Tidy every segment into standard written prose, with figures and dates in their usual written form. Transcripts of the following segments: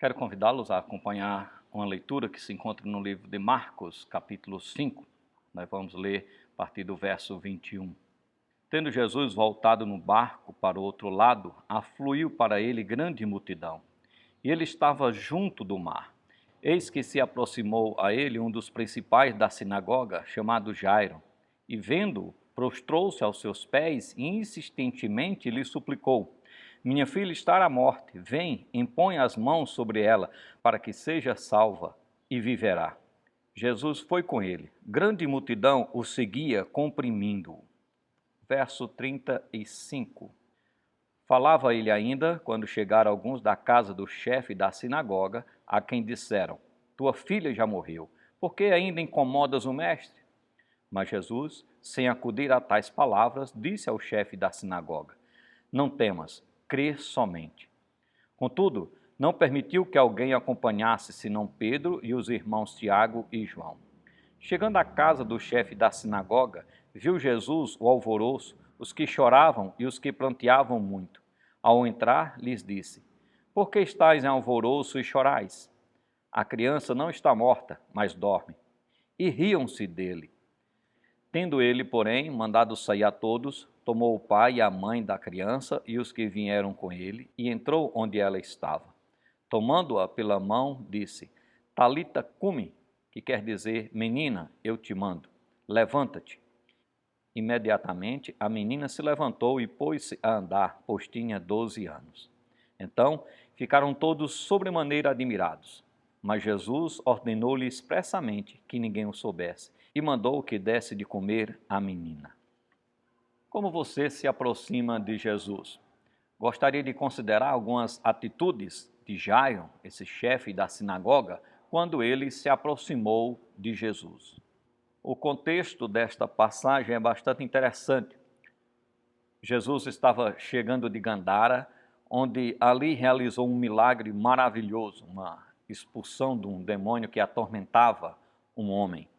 Quero convidá-los a acompanhar uma leitura que se encontra no livro de Marcos, capítulo 5. Nós vamos ler a partir do verso 21. Tendo Jesus voltado no barco para o outro lado, afluiu para ele grande multidão, e ele estava junto do mar. Eis que se aproximou a ele um dos principais da sinagoga, chamado Jairo, e vendo-o, prostrou-se aos seus pés e insistentemente lhe suplicou: minha filha está à morte, vem, impõe as mãos sobre ela, para que seja salva, e viverá. Jesus foi com ele. Grande multidão o seguia, comprimindo-o. Verso 35. Falava ele ainda, quando chegaram alguns da casa do chefe da sinagoga, a quem disseram: tua filha já morreu, por que ainda incomodas o mestre? Mas Jesus, sem acudir a tais palavras, disse ao chefe da sinagoga: não temas, crê somente. Contudo, não permitiu que alguém acompanhasse senão Pedro e os irmãos Tiago e João. Chegando à casa do chefe da sinagoga, viu Jesus o alvoroço, os que choravam e os que pranteavam muito. Ao entrar, lhes disse: por que estáis em alvoroço e chorais? A criança não está morta, mas dorme. E riam-se dele. Tendo ele, porém, mandado sair a todos, tomou o pai e a mãe da criança e os que vieram com ele, e entrou onde ela estava. Tomando-a pela mão, disse: Talita cumi, que quer dizer, menina, eu te mando, levanta-te. Imediatamente a menina se levantou e pôs-se a andar, pois tinha 12 anos. Então ficaram todos sobremaneira admirados. Mas Jesus ordenou-lhe expressamente que ninguém o soubesse, e mandou que desse de comer à menina. Como você se aproxima de Jesus? Gostaria de considerar algumas atitudes de Jairo, esse chefe da sinagoga, quando ele se aproximou de Jesus. O contexto desta passagem é bastante interessante. Jesus estava chegando de Gandara, onde ali realizou um milagre maravilhoso, uma expulsão de um demônio que atormentava um homem.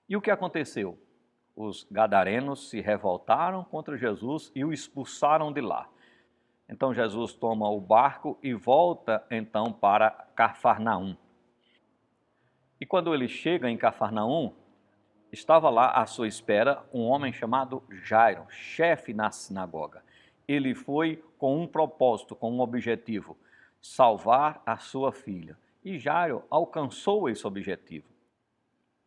E o que aconteceu? Os gadarenos se revoltaram contra Jesus e o expulsaram de lá. Então Jesus toma o barco e volta então para Cafarnaum. E quando ele chega em Cafarnaum, estava lá à sua espera um homem chamado Jairo, chefe na sinagoga. Ele foi com um propósito, com um objetivo: salvar a sua filha. E Jairo alcançou esse objetivo.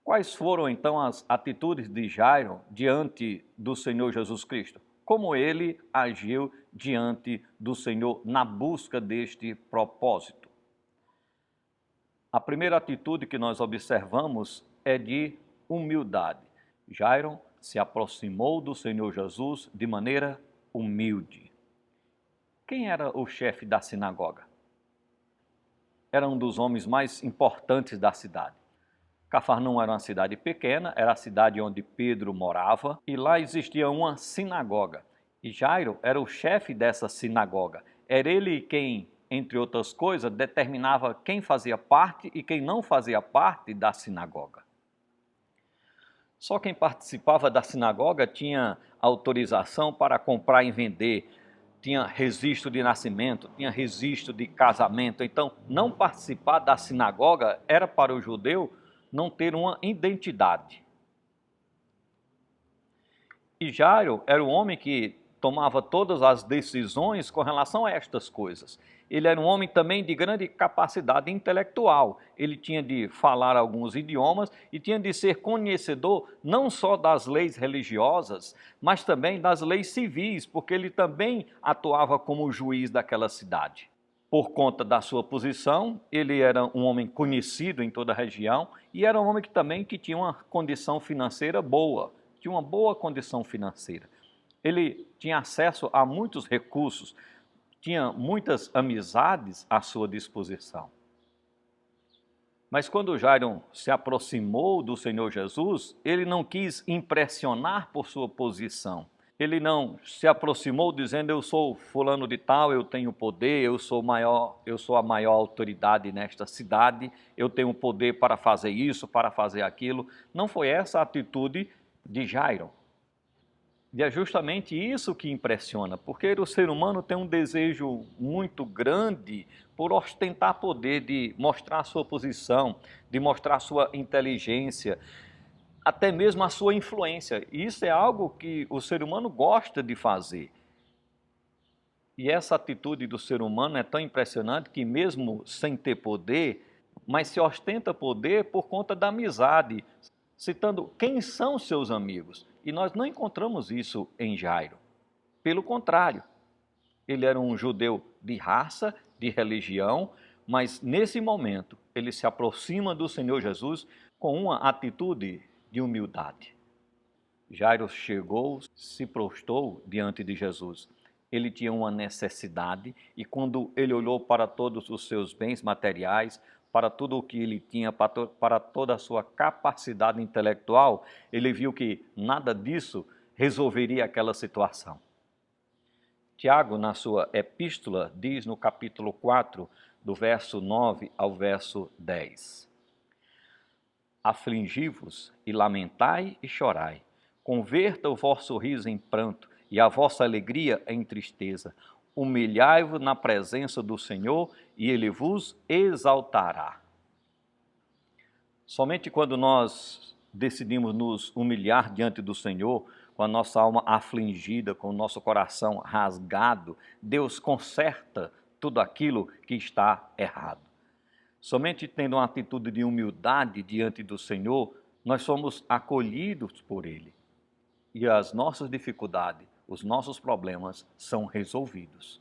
Quais foram então as atitudes de Jairo diante do Senhor Jesus Cristo? Como ele agiu diante do Senhor na busca deste propósito? A primeira atitude que nós observamos é de humildade. Jairo se aproximou do Senhor Jesus de maneira humilde. Quem era o chefe da sinagoga? Era um dos homens mais importantes da cidade. Cafarnaum era uma cidade pequena, era a cidade onde Pedro morava, e lá existia uma sinagoga. E Jairo era o chefe dessa sinagoga. Era ele quem, entre outras coisas, determinava quem fazia parte e quem não fazia parte da sinagoga. Só quem participava da sinagoga tinha autorização para comprar e vender, tinha registro de nascimento, tinha registro de casamento. Então, não participar da sinagoga era para o judeu não ter uma identidade. E Jairo era o homem que tomava todas as decisões com relação a estas coisas. Ele era um homem também de grande capacidade intelectual. Ele tinha de falar alguns idiomas e tinha de ser conhecedor não só das leis religiosas, mas também das leis civis, porque ele também atuava como juiz daquela cidade. Por conta da sua posição, ele era um homem conhecido em toda a região e era um homem que também tinha uma condição financeira boa, tinha uma boa condição financeira. Ele tinha acesso a muitos recursos, tinha muitas amizades à sua disposição. Mas quando Jairo se aproximou do Senhor Jesus, ele não quis impressionar por sua posição. Ele não se aproximou dizendo: eu sou fulano de tal, eu tenho poder, eu sou a maior autoridade nesta cidade, eu tenho poder para fazer isso, para fazer aquilo. Não foi essa a atitude de Jairo. E é justamente isso que impressiona, porque o ser humano tem um desejo muito grande por ostentar poder, de mostrar sua posição, de mostrar sua inteligência, até mesmo a sua influência. E isso é algo que o ser humano gosta de fazer. E essa atitude do ser humano é tão impressionante que mesmo sem ter poder, mas se ostenta poder por conta da amizade, citando quem são seus amigos. E nós não encontramos isso em Jairo. Pelo contrário, ele era um judeu de raça, de religião, mas nesse momento ele se aproxima do Senhor Jesus com uma atitude de humildade. Jairo chegou, se prostrou diante de Jesus. Ele tinha uma necessidade e quando ele olhou para todos os seus bens materiais, para tudo o que ele tinha, para toda a sua capacidade intelectual, ele viu que nada disso resolveria aquela situação. Tiago, na sua epístola, diz no capítulo 4, do verso 9 ao verso 10: Afligi-vos e lamentai e chorai. Converta o vosso riso em pranto e a vossa alegria em tristeza. Humilhai-vos na presença do Senhor e Ele vos exaltará. Somente quando nós decidimos nos humilhar diante do Senhor, com a nossa alma afligida, com o nosso coração rasgado, Deus conserta tudo aquilo que está errado. Somente tendo uma atitude de humildade diante do Senhor, nós somos acolhidos por Ele. E as nossas dificuldades, os nossos problemas são resolvidos.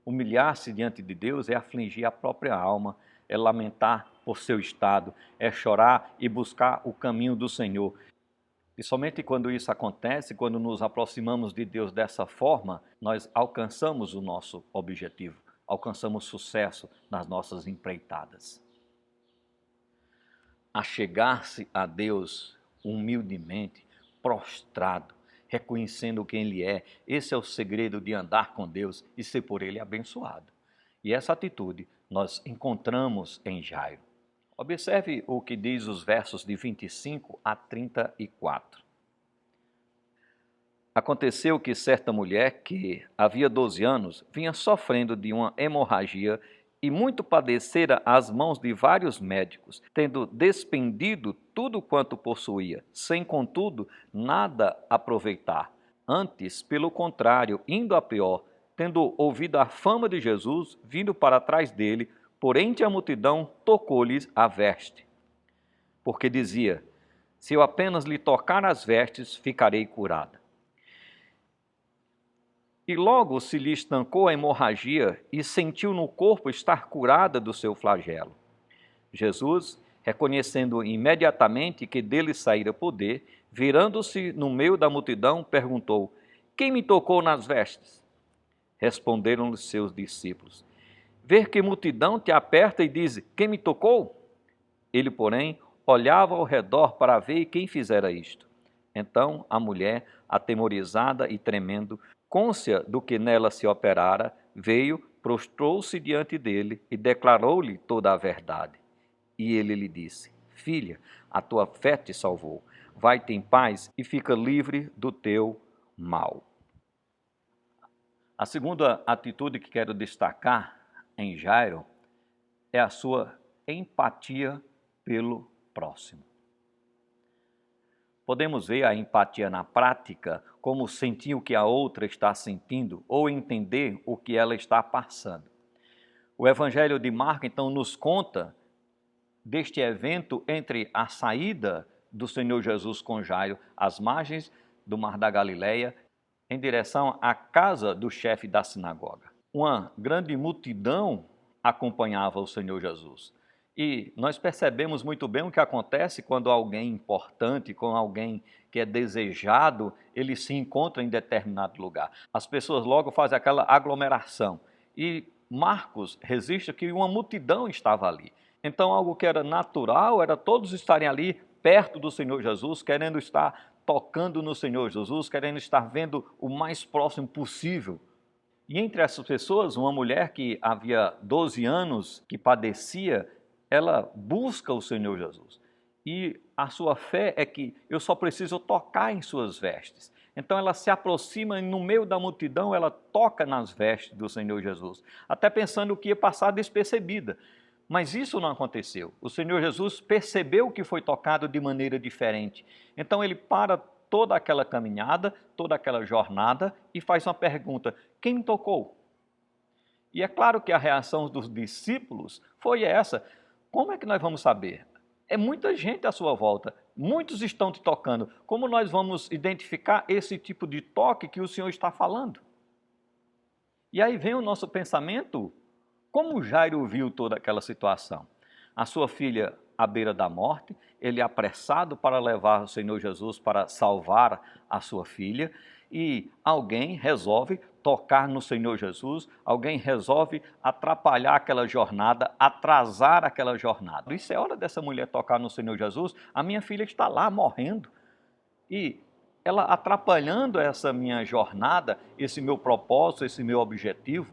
Humilhar-se diante de Deus é afligir a própria alma, é lamentar por seu estado, é chorar e buscar o caminho do Senhor. E somente quando isso acontece, quando nos aproximamos de Deus dessa forma, nós alcançamos o nosso objetivo, alcançamos sucesso nas nossas empreitadas. Achegar-se a Deus humildemente, prostrado, reconhecendo quem Ele é. Esse é o segredo de andar com Deus e ser por Ele abençoado. E essa atitude nós encontramos em Jairo. Observe o que diz os versos de 25 a 34. Aconteceu que certa mulher, que havia 12 anos, vinha sofrendo de uma hemorragia e muito padecera às mãos de vários médicos, tendo despendido tudo quanto possuía, sem contudo nada aproveitar. Antes, pelo contrário, indo a pior, tendo ouvido a fama de Jesus, vindo para trás dele, por entre a multidão, tocou-lhes a veste. Porque dizia: se eu apenas lhe tocar as vestes, ficarei curada. E logo se lhe estancou a hemorragia e sentiu no corpo estar curada do seu flagelo. Jesus, reconhecendo imediatamente que dele saíra poder, virando-se no meio da multidão, perguntou: quem me tocou nas vestes? Responderam-lhe seus discípulos: ver que multidão te aperta e diz: quem me tocou? Ele, porém, olhava ao redor para ver quem fizera isto. Então a mulher, atemorizada e tremendo, cônscia do que nela se operara, veio, prostrou-se diante dele e declarou-lhe toda a verdade. E ele lhe disse: filha, a tua fé te salvou. Vai-te em paz e fica livre do teu mal. A segunda atitude que quero destacar em Jairo é a sua empatia pelo próximo. Podemos ver a empatia na prática como sentir o que a outra está sentindo ou entender o que ela está passando. O Evangelho de Marcos, então, nos conta deste evento entre a saída do Senhor Jesus com Jairo às margens do Mar da Galileia em direção à casa do chefe da sinagoga. Uma grande multidão acompanhava o Senhor Jesus. E nós percebemos muito bem o que acontece quando alguém importante, com alguém que é desejado, ele se encontra em determinado lugar. As pessoas logo fazem aquela aglomeração. E Marcos registra que uma multidão estava ali. Então, algo que era natural era todos estarem ali perto do Senhor Jesus, querendo estar tocando no Senhor Jesus, querendo estar vendo o mais próximo possível. E entre essas pessoas, uma mulher que havia 12 anos que padecia, ela busca o Senhor Jesus. E a sua fé é que eu só preciso tocar em suas vestes. Então ela se aproxima e no meio da multidão ela toca nas vestes do Senhor Jesus, até pensando que ia passar despercebida. Mas isso não aconteceu. O Senhor Jesus percebeu que foi tocado de maneira diferente. Então ele para toda aquela caminhada, toda aquela jornada e faz uma pergunta: quem me tocou? E é claro que a reação dos discípulos foi essa: como é que nós vamos saber? É muita gente à sua volta, muitos estão te tocando. Como nós vamos identificar esse tipo de toque que o Senhor está falando? E aí vem o nosso pensamento: como Jairo viu toda aquela situação? A sua filha à beira da morte, ele apressado para levar o Senhor Jesus para salvar a sua filha, e alguém resolve tocar no Senhor Jesus, alguém resolve atrapalhar aquela jornada, atrasar aquela jornada. Isso é hora dessa mulher tocar no Senhor Jesus, a minha filha está lá morrendo. E ela atrapalhando essa minha jornada, esse meu propósito, esse meu objetivo,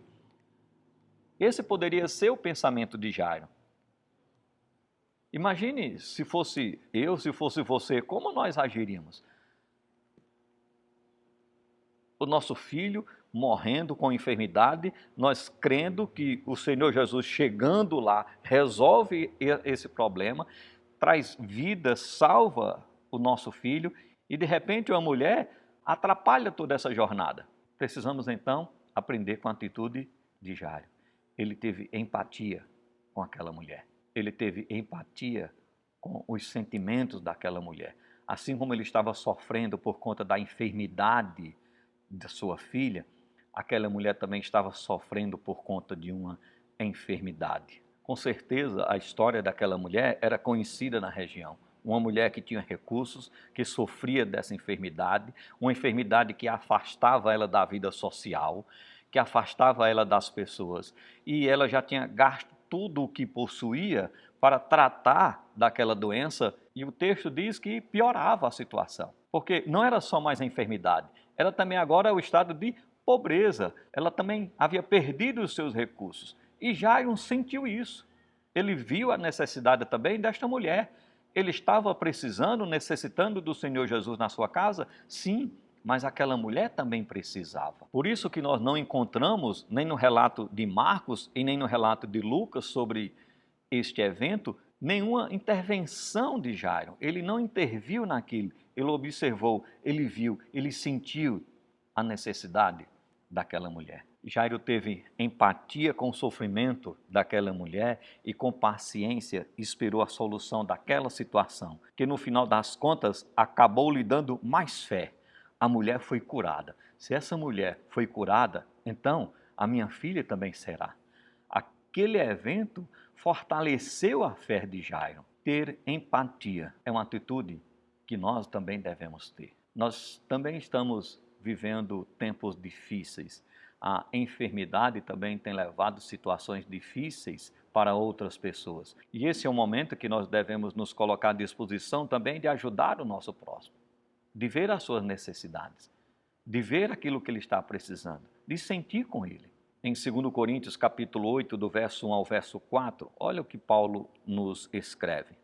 esse poderia ser o pensamento de Jairo. Imagine se fosse eu, se fosse você, como nós agiríamos? O nosso filho morrendo com enfermidade, nós crendo que o Senhor Jesus chegando lá resolve esse problema, traz vida, salva o nosso filho e de repente uma mulher atrapalha toda essa jornada. Precisamos então aprender com a atitude de Jairo. Ele teve empatia com aquela mulher. Ele teve empatia com os sentimentos daquela mulher. Assim como ele estava sofrendo por conta da enfermidade da sua filha, aquela mulher também estava sofrendo por conta de uma enfermidade. Com certeza a história daquela mulher era conhecida na região. Uma mulher que tinha recursos, que sofria dessa enfermidade, uma enfermidade que afastava ela da vida social, que afastava ela das pessoas. E ela já tinha gasto tudo o que possuía para tratar daquela doença, e o texto diz que piorava a situação, porque não era só mais a enfermidade, era também agora o estado de pobreza, ela também havia perdido os seus recursos, e Jairo sentiu isso, ele viu a necessidade também desta mulher, ele estava precisando, necessitando do Senhor Jesus na sua casa? Sim, mas aquela mulher também precisava. Por isso que nós não encontramos, nem no relato de Marcos e nem no relato de Lucas sobre este evento, nenhuma intervenção de Jairo. Ele não interviu naquilo, ele observou, ele viu, ele sentiu a necessidade daquela mulher. Jairo teve empatia com o sofrimento daquela mulher e com paciência esperou a solução daquela situação, que no final das contas acabou lhe dando mais fé. A mulher foi curada. Se essa mulher foi curada, então a minha filha também será. Aquele evento fortaleceu a fé de Jairo. Ter empatia é uma atitude que nós também devemos ter. Nós também estamos vivendo tempos difíceis. A enfermidade também tem levado situações difíceis para outras pessoas. E esse é o momento que nós devemos nos colocar à disposição também de ajudar o nosso próximo, de ver as suas necessidades, de ver aquilo que ele está precisando, de sentir com ele. Em 2 Coríntios capítulo 8, do verso 1 ao verso 4, olha o que Paulo nos escreve.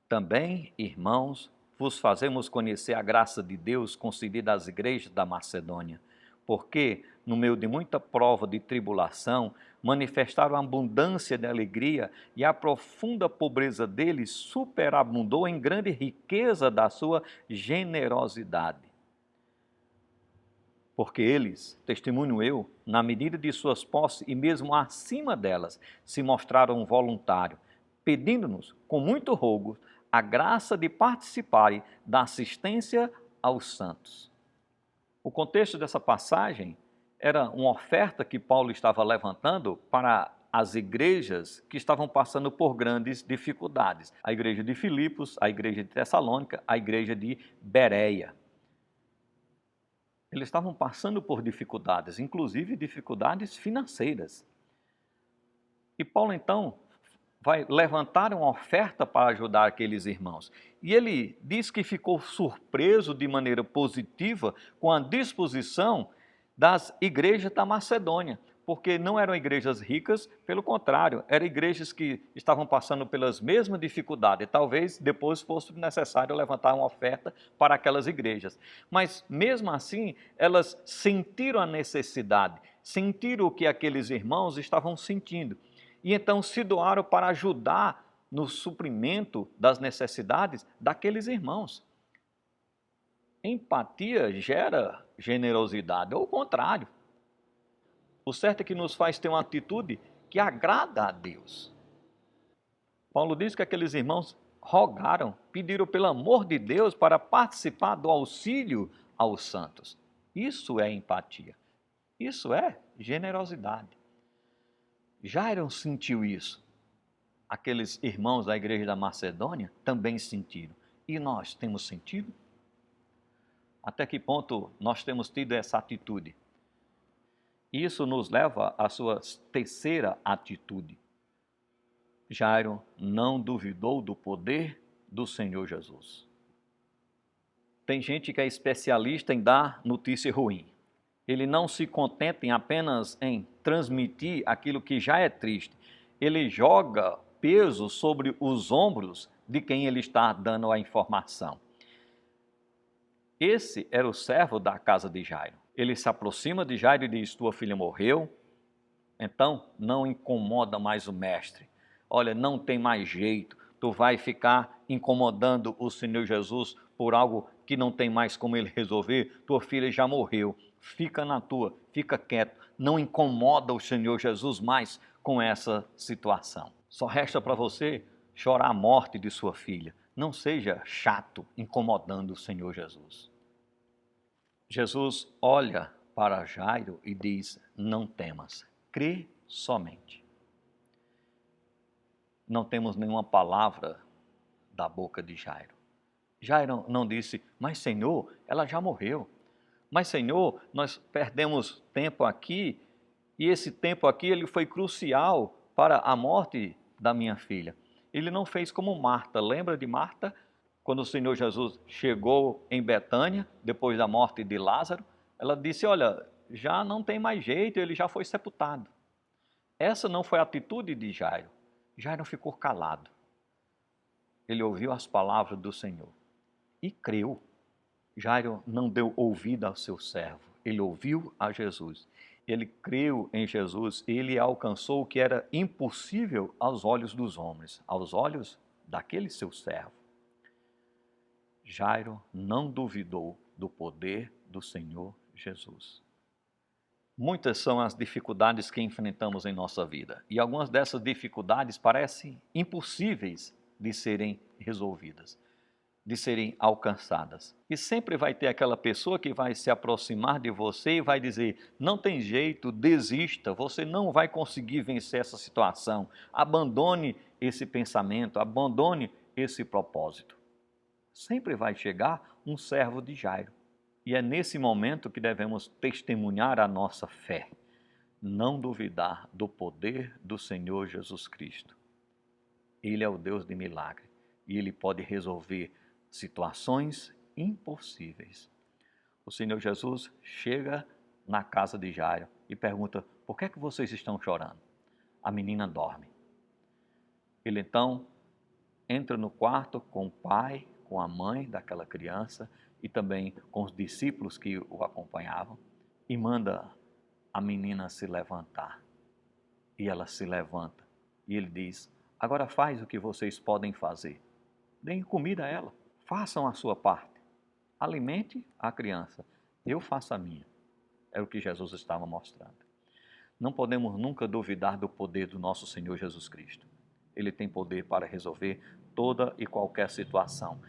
Também, irmãos, vos fazemos conhecer a graça de Deus concedida às igrejas da Macedônia, porque, no meio de muita prova de tribulação, manifestaram a abundância de alegria e a profunda pobreza deles superabundou em grande riqueza da sua generosidade. Porque eles, testemunho eu, na medida de suas posses e mesmo acima delas, se mostraram voluntários, pedindo-nos, com muito rogo, a graça de participarem da assistência aos santos. O contexto dessa passagem era uma oferta que Paulo estava levantando para as igrejas que estavam passando por grandes dificuldades. A igreja de Filipos, a igreja de Tessalônica, a igreja de Bereia. Eles estavam passando por dificuldades, inclusive dificuldades financeiras. E Paulo, então, vai levantar uma oferta para ajudar aqueles irmãos. E ele diz que ficou surpreso de maneira positiva com a disposição das igrejas da Macedônia, porque não eram igrejas ricas, pelo contrário, eram igrejas que estavam passando pelas mesmas dificuldades. Talvez depois fosse necessário levantar uma oferta para aquelas igrejas. Mas mesmo assim, elas sentiram a necessidade, sentiram o que aqueles irmãos estavam sentindo. E então se doaram para ajudar no suprimento das necessidades daqueles irmãos. Empatia gera generosidade, ou o contrário. O certo é que nos faz ter uma atitude que agrada a Deus. Paulo diz que aqueles irmãos rogaram, pediram pelo amor de Deus para participar do auxílio aos santos. Isso é empatia. Isso é generosidade. Jairo sentiu isso. Aqueles irmãos da igreja da Macedônia também sentiram. E nós temos sentido? Até que ponto nós temos tido essa atitude? Isso nos leva à sua terceira atitude. Jairo não duvidou do poder do Senhor Jesus. Tem gente que é especialista em dar notícia ruim. Ele não se contenta apenas em transmitir aquilo que já é triste. Ele joga peso sobre os ombros de quem ele está dando a informação. Esse era o servo da casa de Jairo. Ele se aproxima de Jairo e diz: tua filha morreu, então não incomoda mais o mestre. Olha, não tem mais jeito, tu vai ficar incomodando o Senhor Jesus por algo que não tem mais como ele resolver. Tua filha já morreu, fica na tua, fica quieto, não incomoda o Senhor Jesus mais com essa situação. Só resta para você chorar a morte de sua filha. Não seja chato incomodando o Senhor Jesus. Jesus olha para Jairo e diz: não temas, crê somente. Não temos nenhuma palavra da boca de Jairo. Jairo não disse: mas Senhor, ela já morreu. Mas Senhor, nós perdemos tempo aqui e esse tempo aqui ele foi crucial para a morte da minha filha. Ele não fez como Marta. Lembra de Marta? Quando o Senhor Jesus chegou em Betânia, depois da morte de Lázaro, ela disse: olha, já não tem mais jeito, ele já foi sepultado. Essa não foi a atitude de Jairo. Jairo ficou calado. Ele ouviu as palavras do Senhor e creu. Jairo não deu ouvido ao seu servo, ele ouviu a Jesus. Ele creu em Jesus, ele alcançou o que era impossível aos olhos dos homens, aos olhos daquele seu servo. Jairo não duvidou do poder do Senhor Jesus. Muitas são as dificuldades que enfrentamos em nossa vida e algumas dessas dificuldades parecem impossíveis de serem resolvidas, de serem alcançadas. E sempre vai ter aquela pessoa que vai se aproximar de você e vai dizer: não tem jeito, desista, você não vai conseguir vencer essa situação, abandone esse pensamento, abandone esse propósito. Sempre vai chegar um servo de Jairo. E é nesse momento que devemos testemunhar a nossa fé, não duvidar do poder do Senhor Jesus Cristo. Ele é o Deus de milagre e Ele pode resolver situações impossíveis. O Senhor Jesus chega na casa de Jairo e pergunta: por que é que vocês estão chorando? A menina dorme. Ele então entra no quarto com o pai, com a mãe daquela criança e também com os discípulos que o acompanhavam e manda a menina se levantar. E ela se levanta e ele diz: agora faz o que vocês podem fazer. Deem comida a ela, façam a sua parte. Alimente a criança, eu faço a minha. É o que Jesus estava mostrando. Não podemos nunca duvidar do poder do nosso Senhor Jesus Cristo. Ele tem poder para resolver toda e qualquer situação,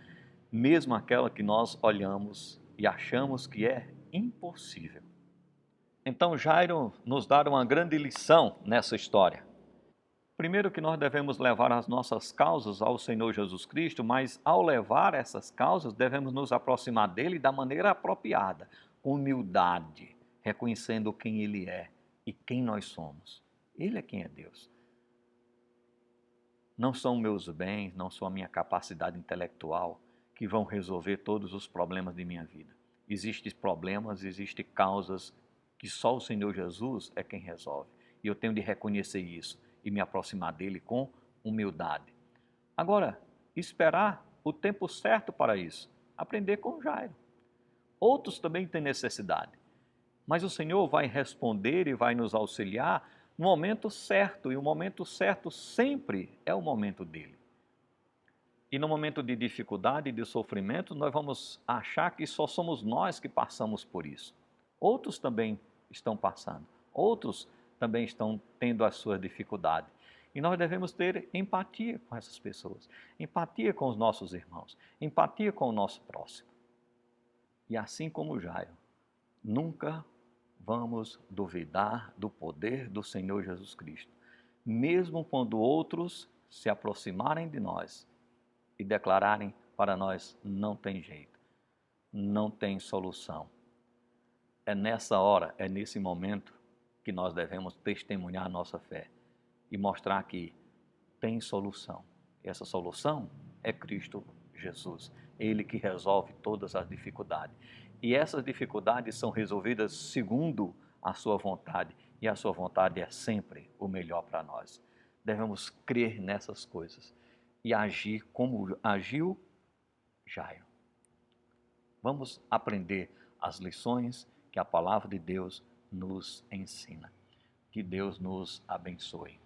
mesmo aquela que nós olhamos e achamos que é impossível. Então Jairo nos dá uma grande lição nessa história. Primeiro que nós devemos levar as nossas causas ao Senhor Jesus Cristo, mas ao levar essas causas devemos nos aproximar dele da maneira apropriada, com humildade, reconhecendo quem ele é e quem nós somos. Ele é quem é Deus. Não são meus bens, não são a minha capacidade intelectual que vão resolver todos os problemas de minha vida. Existem problemas, existem causas que só o Senhor Jesus é quem resolve. E eu tenho de reconhecer isso e me aproximar dele com humildade. Agora, esperar o tempo certo para isso. Aprender com Jairo. Outros também têm necessidade. Mas o Senhor vai responder e vai nos auxiliar no momento certo. E o momento certo sempre é o momento dele. E no momento de dificuldade e de sofrimento, nós vamos achar que só somos nós que passamos por isso. Outros também estão passando. Outros também estão tendo as suas dificuldades. E nós devemos ter empatia com essas pessoas, empatia com os nossos irmãos, empatia com o nosso próximo. E assim como Jairo, nunca vamos duvidar do poder do Senhor Jesus Cristo, mesmo quando outros se aproximarem de nós e declararem para nós: não tem jeito, não tem solução. É nessa hora, é nesse momento que nós devemos testemunhar a nossa fé e mostrar que tem solução. E essa solução é Cristo Jesus, Ele que resolve todas as dificuldades. E essas dificuldades são resolvidas segundo a sua vontade, e a sua vontade é sempre o melhor para nós. Devemos crer nessas coisas e agir como agiu Jairo. Vamos aprender as lições que a palavra de Deus nos ensina. Que Deus nos abençoe.